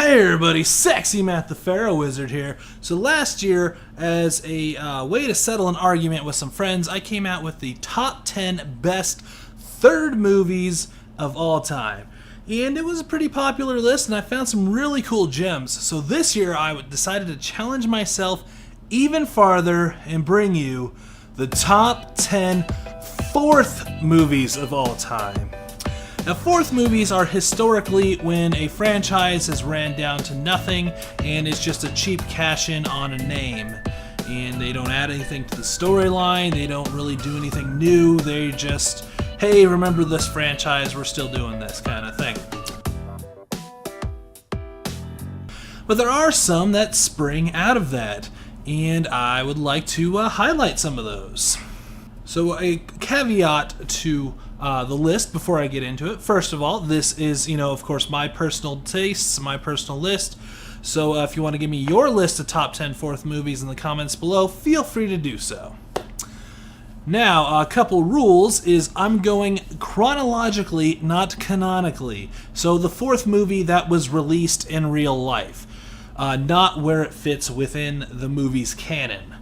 Hey everybody, Sexy Matt the Pharaoh Wizard here. So last year, as a way to settle an argument with some friends, I came out with the top 10 best third movies of all time. And it was a pretty popular list, and I found some really cool gems. So this year, I decided to challenge myself even farther and bring you the top 10 fourth movies of all time. Now, fourth movies are historically when a franchise has ran down to nothing and is just a cheap cash-in on a name. And they don't add anything to the storyline, they don't really do anything new, they just, hey, remember this franchise, we're still doing this kind of thing. But there are some that spring out of that, and I would like to highlight some of those. So a caveat to the list before I get into it. First of all, this is, of course, my personal tastes, my personal list. So if you want to give me your list of top 10 fourth movies in the comments below, feel free to do so. Now, a couple rules is I'm going chronologically, not canonically. So the fourth movie that was released in real life, not where it fits within the movie's canon.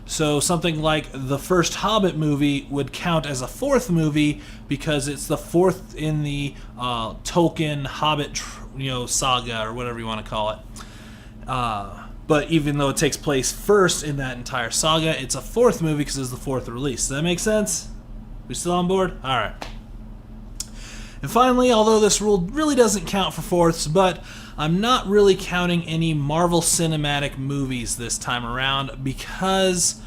So something like the first Hobbit movie would count as a fourth movie because it's the fourth in the Tolkien Hobbit saga, or whatever you want to call it. But even though it takes place first in that entire saga, it's a fourth movie because it's the fourth release. Does that make sense? We still on board? Alright. And finally, although this rule really doesn't count for fourths, but I'm not really counting any Marvel Cinematic movies this time around because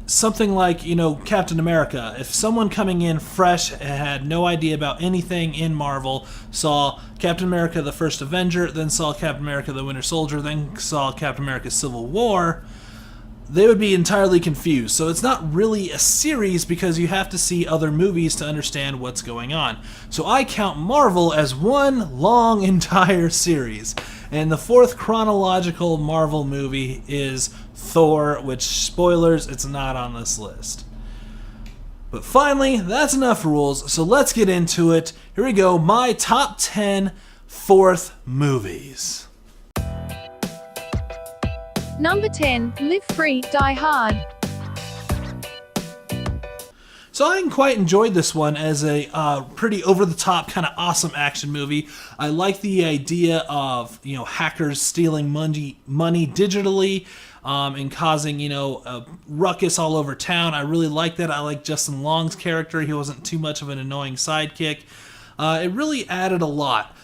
something like, Captain America, if someone coming in fresh had no idea about anything in Marvel, saw Captain America the First Avenger, then saw Captain America the Winter Soldier, then saw Captain America Civil War, they would be entirely confused. So it's not really a series because you have to see other movies to understand what's going on. So I count Marvel as one long entire series. And the fourth chronological Marvel movie is Thor, which, spoilers, it's not on this list. But finally, that's enough rules, so let's get into it. Here we go, my top 10 fourth movies. Number 10, Live Free, Die Hard. So I quite enjoyed this one as a pretty over-the-top kind of awesome action movie. I like the idea of hackers stealing money digitally and causing a ruckus all over town. I really like that. I like Justin Long's character. He wasn't too much of an annoying sidekick. It really added a lot.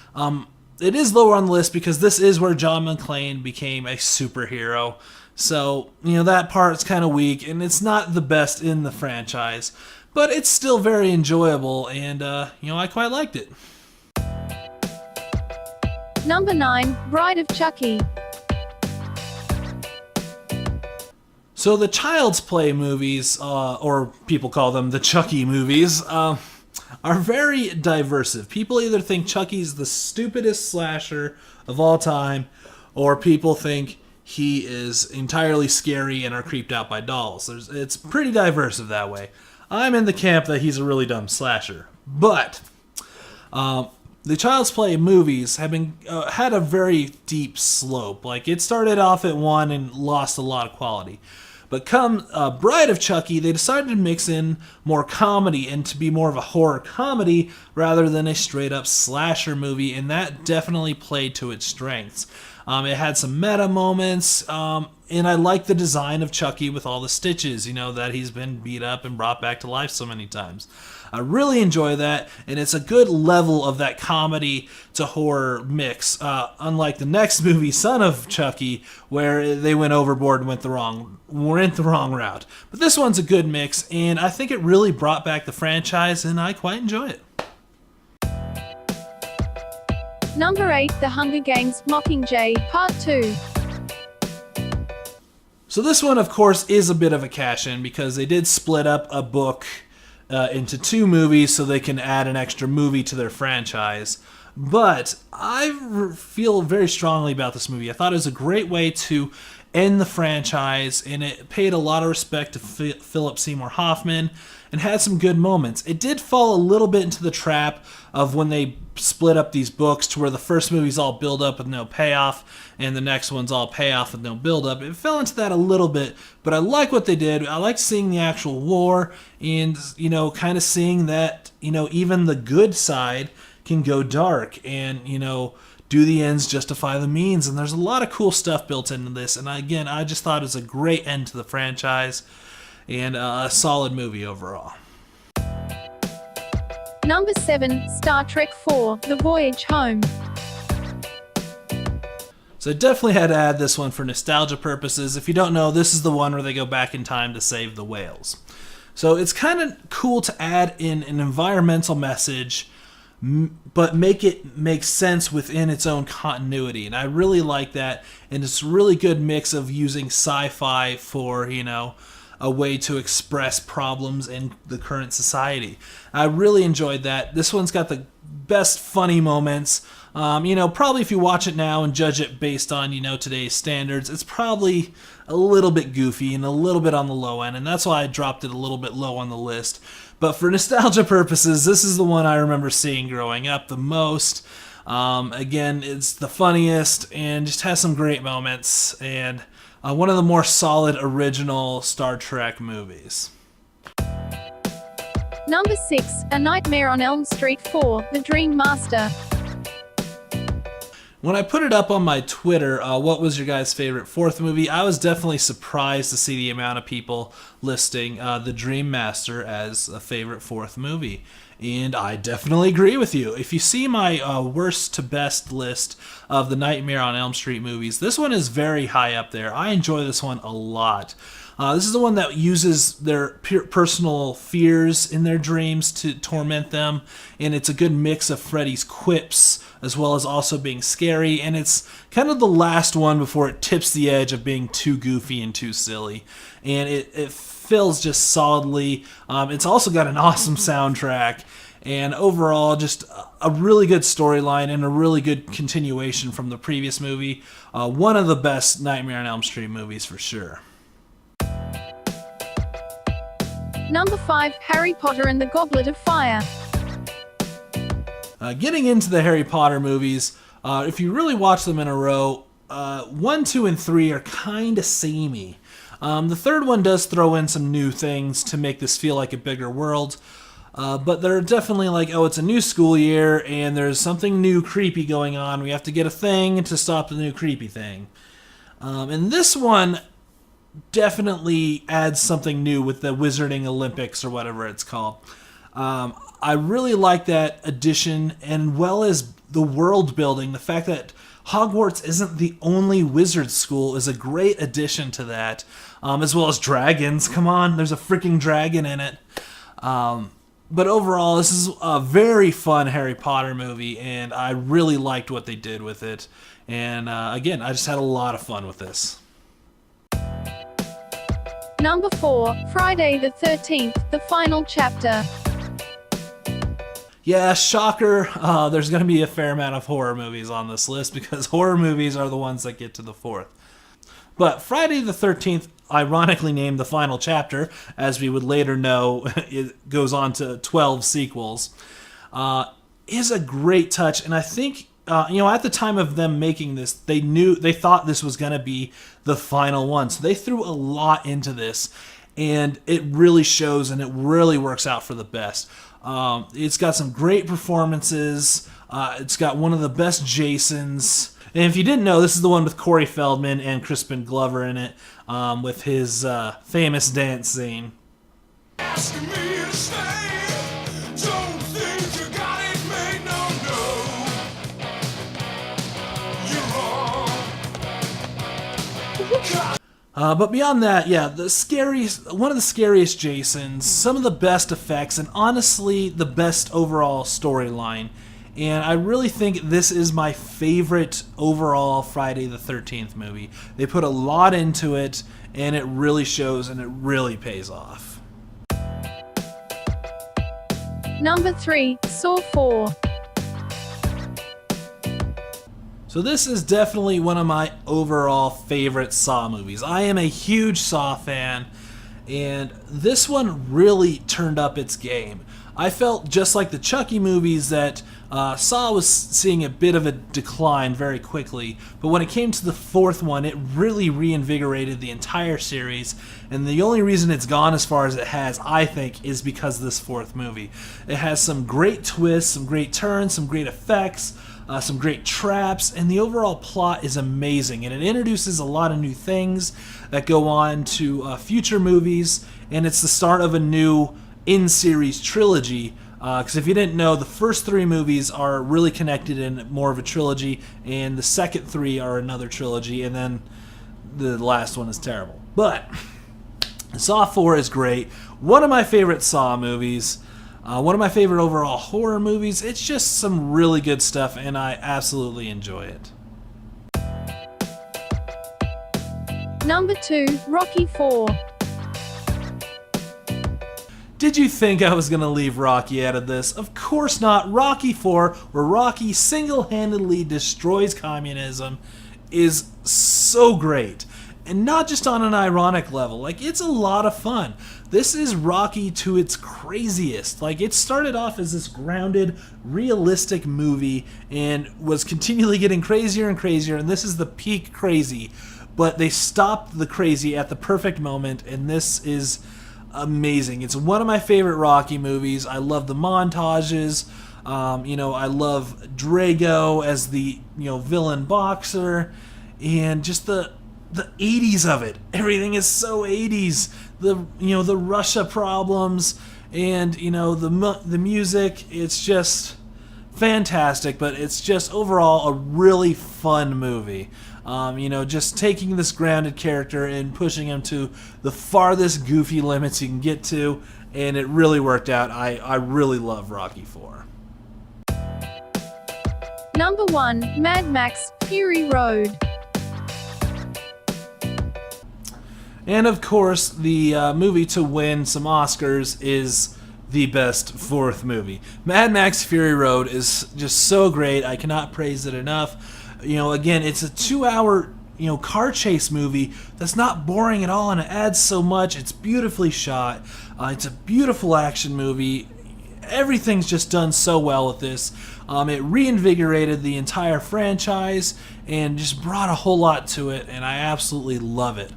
It is lower on the list because this is where John McClane became a superhero. So, that part's kind of weak, and it's not the best in the franchise. But it's still very enjoyable, and, I quite liked it. Number 9, Bride of Chucky. So the Child's Play movies, or people call them the Chucky movies, are very diversive. People either think Chucky's the stupidest slasher of all time, or people think he is entirely scary and are creeped out by dolls. It's pretty diversive that way. I'm in the camp that he's a really dumb slasher. But the Child's Play movies have been had a very deep slope. Like, it started off at 1 and lost a lot of quality. But come Bride of Chucky, they decided to mix in more comedy and to be more of a horror comedy rather than a straight-up slasher movie, and that definitely played to its strengths. It had some meta moments, and I like the design of Chucky with all the stitches, that he's been beat up and brought back to life so many times. I really enjoy that, and it's a good level of that comedy to horror mix, unlike the next movie, Son of Chucky, where they went overboard and went the wrong route. But this one's a good mix, and I think it really brought back the franchise, and I quite enjoy it. Number 8, The Hunger Games, Mockingjay, Part 2. So this one, of course, is a bit of a cash-in because they did split up a book into 2 movies so they can add an extra movie to their franchise. But I feel very strongly about this movie. I thought it was a great way to end the franchise, and it paid a lot of respect to Philip Seymour Hoffman and had some good moments. It did fall a little bit into the trap of when they split up these books to where the first movie's all build up with no payoff and the next one's all payoff with no build up. It fell into that a little bit, but I like what they did. I like seeing the actual war and, kind of seeing that, even the good side can go dark and, do the ends justify the means. And there's a lot of cool stuff built into this. And again, I just thought it was a great end to the franchise and a solid movie overall. Number 7, Star Trek IV, The Voyage Home. So I definitely had to add this one for nostalgia purposes. If you don't know, this is the one where they go back in time to save the whales. So it's kind of cool to add in an environmental message, but make it make sense within its own continuity. And I really like that. And it's a really good mix of using sci-fi for, a way to express problems in the current society. I really enjoyed that. This one's got the best funny moments. Probably if you watch it now and judge it based on, today's standards, it's probably a little bit goofy and a little bit on the low end, and that's why I dropped it a little bit low on the list. But for nostalgia purposes, this is the one I remember seeing growing up the most. Again, it's the funniest and just has some great moments, and one of the more solid original Star Trek movies. Number 6, A Nightmare on Elm Street 4, The Dream Master. When I put it up on my Twitter, what was your guys' favorite fourth movie, I was definitely surprised to see the amount of people listing The Dream Master as a favorite fourth movie. And I definitely agree with you. If you see my worst to best list of the Nightmare on Elm Street movies, this one is very high up there. I enjoy this one a lot. This is the one that uses their personal fears in their dreams to torment them, and it's a good mix of Freddy's quips as well as also being scary, and it's kind of the last one before it tips the edge of being too goofy and too silly, and it fills just solidly. It's also got an awesome soundtrack, and overall just a really good storyline and a really good continuation from the previous movie. One of the best Nightmare on Elm Street movies for sure. Number 5, Harry Potter and the Goblet of Fire. Getting into the Harry Potter movies, if you really watch them in a row, 1, 2, and 3 are kind of samey. The third one does throw in some new things to make this feel like a bigger world, but they're definitely like, it's a new school year and there's something new creepy going on. We have to get a thing to stop the new creepy thing. And this one definitely adds something new with the Wizarding Olympics or whatever it's called. I really like that addition, and well as the world building, the fact that Hogwarts isn't the only wizard school is a great addition to that, as well as dragons. Come on, there's a freaking dragon in it. But overall, this is a very fun Harry Potter movie, and I really liked what they did with it. And again, I just had a lot of fun with this. Number 4, Friday the 13th, The Final Chapter. Yeah, shocker. There's going to be a fair amount of horror movies on this list because horror movies are the ones that get to the fourth. But Friday the 13th, ironically named The Final Chapter, as we would later know, it goes on to 12 sequels, is a great touch. And I think, at the time of them making this, they thought this was going to be the final one. So they threw a lot into this, and it really shows, and it really works out for the best. It's got some great performances. It's got one of the best Jasons. And if you didn't know, this is the one with Corey Feldman and Crispin Glover in it, with his famous dance scene. Asking me to stay. Don't think you got it made, no. You're wrong. But beyond that, yeah, one of the scariest Jasons, some of the best effects, and honestly, the best overall storyline. And I really think this is my favorite overall Friday the 13th movie. They put a lot into it, and it really shows, and it really pays off. Number 3, Saw 4. So this is definitely one of my overall favorite Saw movies. I am a huge Saw fan, and this one really turned up its game. I felt just like the Chucky movies that Saw was seeing a bit of a decline very quickly, but when it came to the fourth one, it really reinvigorated the entire series, and the only reason it's gone as far as it has, I think, is because of this fourth movie. It has some great twists, some great turns, some great effects, some great traps, and the overall plot is amazing, and it introduces a lot of new things that go on to future movies, and it's the start of a new in-series trilogy, because if you didn't know, the first three movies are really connected in more of a trilogy, and the second three are another trilogy, and then the last one is terrible. But Saw 4 is great. One of my favorite Saw movies. One of my favorite overall horror movies. It's just some really good stuff, and I absolutely enjoy it. Number 2, Rocky 4. Did you think I was going to leave Rocky out of this? Of course not. Rocky 4, where Rocky single-handedly destroys communism, is so great. And not just on an ironic level. Like, it's a lot of fun. This is Rocky to its craziest. Like, it started off as this grounded, realistic movie and was continually getting crazier and crazier, and this is the peak crazy. But they stopped the crazy at the perfect moment, and this is amazing. It's one of my favorite Rocky movies. I love the montages. I love Drago as the villain boxer, and just the 80s of it. Everything is so 80s. The Russia problems and the music. It's just fantastic. But it's just overall a really fun movie. Just taking this grounded character and pushing him to the farthest goofy limits you can get to, and it really worked out. I really love Rocky 4. Number 1, Mad Max, Fury Road. And of course, the movie to win some Oscars is the best fourth movie. Mad Max Fury Road is just so great. I cannot praise it enough. Again, it's a 2-hour, car chase movie that's not boring at all, and it adds so much. It's beautifully shot. It's a beautiful action movie. Everything's just done so well with this. It reinvigorated the entire franchise and just brought a whole lot to it, and I absolutely love it.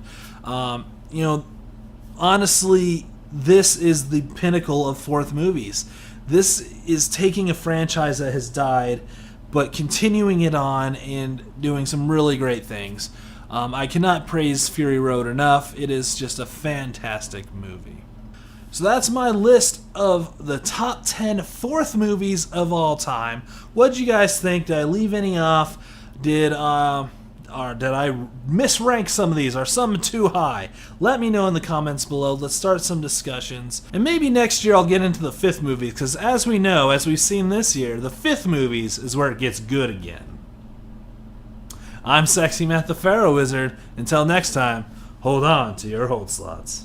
Honestly, this is the pinnacle of fourth movies. This is taking a franchise that has died, but continuing it on and doing some really great things. I cannot praise Fury Road enough. It is just a fantastic movie. So that's my list of the top 10 fourth movies of all time. What did you guys think? Did I leave any off? Did I misrank some of these? Are some too high? Let me know in the comments below. Let's start some discussions. And maybe next year I'll get into the fifth movie, because as we know, as we've seen this year, the fifth movies is where it gets good again. I'm Sexy Matt the Pharaoh Wizard. Until next time, hold on to your hold slots.